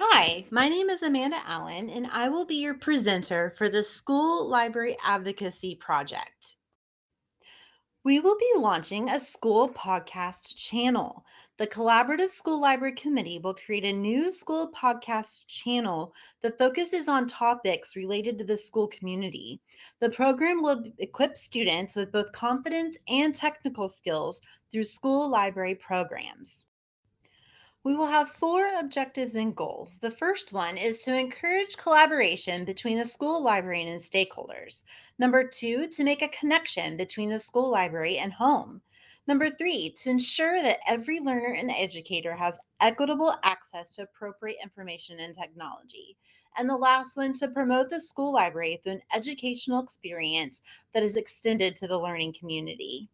Hi, my name is Amanda Allen, and I will be your presenter for the School Library Advocacy Project. We will be launching a school podcast channel. The Collaborative School Library Committee will create a new school podcast channel that focuses on topics related to the school community. The program will equip students with both confidence and technical skills through school library programs. We will have four objectives and goals. The first one is to encourage collaboration between the school library and its stakeholders. Number two, to make a connection between the school library and home. Number three, to ensure that every learner and educator has equitable access to appropriate information and technology. And the last one, to promote the school library through an educational experience that is extended to the learning community.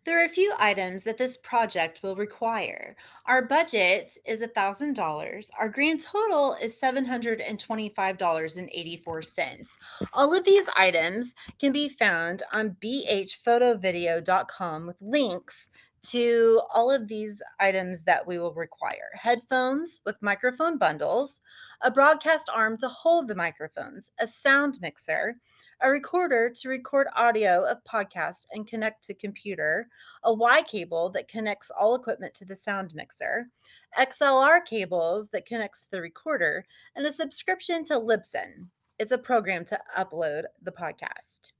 There are a few items that this project will require. Our budget is $1,000. Our grand total is $725.84. All of these items can be found on bhphotovideo.com with links to all of these items that we will require: headphones with microphone bundles, a broadcast arm to hold the microphones, a sound mixer, a recorder to record audio of podcast and connect to computer, a Y cable that connects all equipment to the sound mixer, XLR cables that connects to the recorder, and a subscription to Libsyn. It's a program to upload the podcast.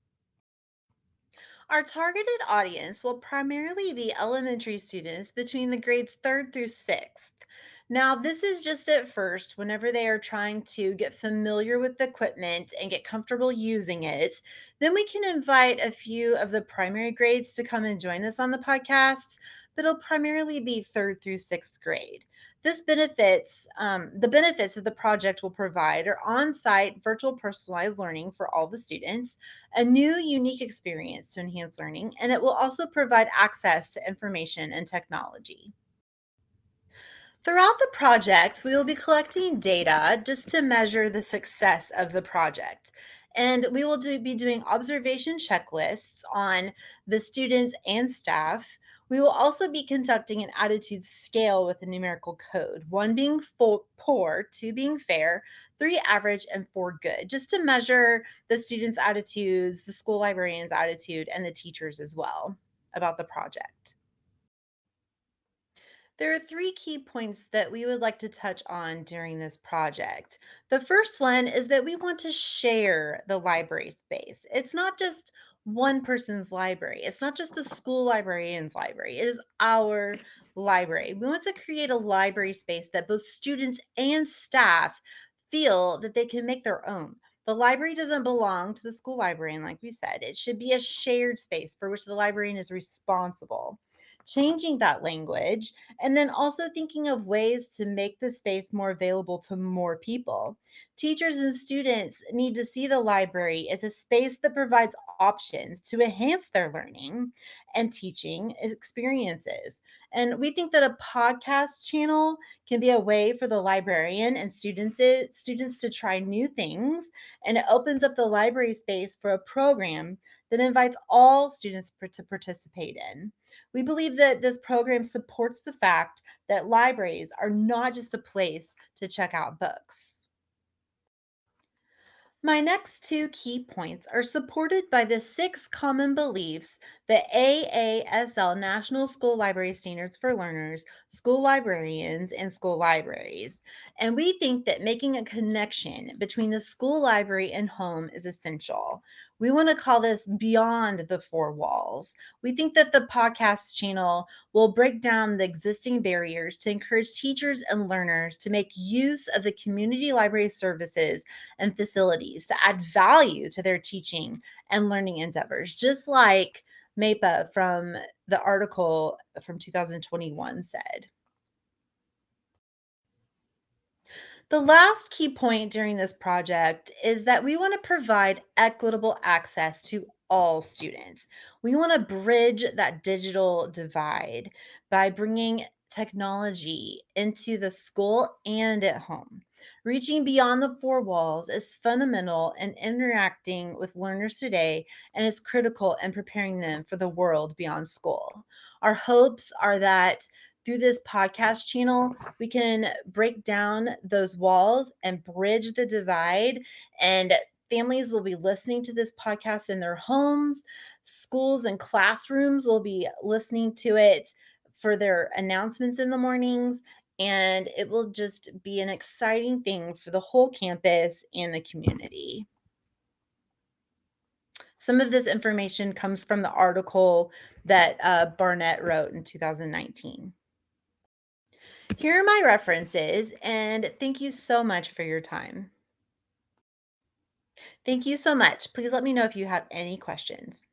Our targeted audience will primarily be elementary students between the grades 3rd through 6th. Now, this is just at first, whenever they are trying to get familiar with the equipment and get comfortable using it. Then we can invite a few of the primary grades to come and join us on the podcasts, but it'll primarily be 3rd through 6th grade. The benefits that the project will provide are on-site virtual personalized learning for all the students, a new unique experience to enhance learning, and it will also provide access to information and technology. Throughout the project, we will be collecting data just to measure the success of the project. And we will be doing observation checklists on the students and staff. We will also be conducting an attitude scale with a numerical code: one being poor, two being fair, three average, and four good, just to measure the students' attitudes, the school librarian's attitude, and the teachers as well about the project. There are three key points that we would like to touch on during this project. The first one is that we want to share the library space. It's not just one person's library, it's not just the school librarian's library, it is our library. We want to create a library space that both students and staff feel that they can make their own. The library doesn't belong to the school librarian, like we said. It should be a shared space for which the librarian is responsible. Changing that language, and then also thinking of ways to make the space more available to more people. Teachers and students need to see the library as a space that provides options to enhance their learning and teaching experiences. And we think that a podcast channel can be a way for the librarian and students to try new things, and it opens up the library space for a program that invites all students to participate in. We believe that this program supports the fact that libraries are not just a place to check out books. My next two key points are supported by the six common beliefs that AASL National School Library Standards for Learners, school librarians, and school libraries. And we think that making a connection between the school library and home is essential. We want to call this beyond the four walls. We think that the podcast channel will break down the existing barriers to encourage teachers and learners to make use of the community library services and facilities to add value to their teaching and learning endeavors, just like MAPA from the article from 2021 said. The last key point during this project is that we want to provide equitable access to all students. We want to bridge that digital divide by bringing technology into the school and at home. Reaching beyond the four walls is fundamental in interacting with learners today and is critical in preparing them for the world beyond school. Our hopes are that Through this podcast channel, we can break down those walls and bridge the divide. And families will be listening to this podcast in their homes. Schools and classrooms will be listening to it for their announcements in the mornings. And it will just be an exciting thing for the whole campus and the community. Some of this information comes from the article that Barnett wrote in 2019. Here are my references, and thank you so much for your time. Thank you so much. Please let me know if you have any questions.